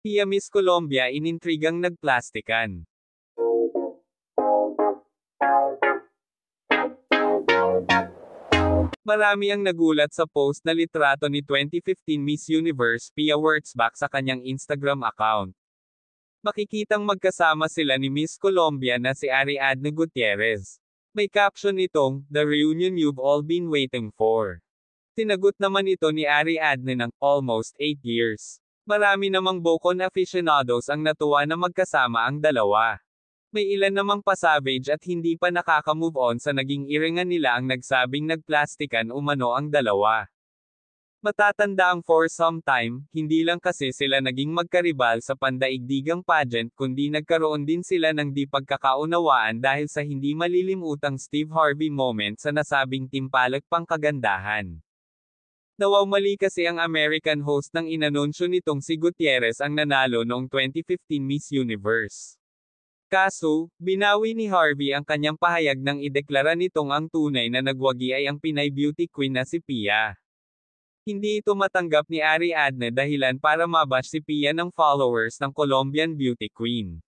Pia Miss Colombia inintrigang nagplastikan. Marami ang nagulat sa post na litrato ni 2015 Miss Universe Pia Wurtzbach sa kanyang Instagram account. Makikitang magkasama sila ni Miss Colombia na si Ariadne Gutierrez. May caption nitong, "The reunion you've all been waiting for." Tinagot naman ito ni Ariadne ng, "Almost 8 years." Marami namang Bocon aficionados ang natuwa na magkasama ang dalawa. May ilan namang pa-savage at hindi pa nakaka-move on sa naging iringan nila ang nagsabing nagplastikan umano ang dalawa. Matatanda ang for some time, hindi lang kasi sila naging magkaribal sa pandaigdigang pageant kundi nagkaroon din sila ng di pagkakaunawaan dahil sa hindi malilimutang Steve Harvey moment sa nasabing timpalak pangkagandahan. Nawawmali kasi ang American host nang inanunsyo nitong si Gutierrez ang nanalo noong 2015 Miss Universe. Kaso, binawi ni Harvey ang kanyang pahayag nang ideklara nitong ang tunay na nagwagi ay ang Pinay beauty queen na si Pia. Hindi ito matanggap ni Ariadne dahilan para mabash si Pia ng followers ng Colombian beauty queen.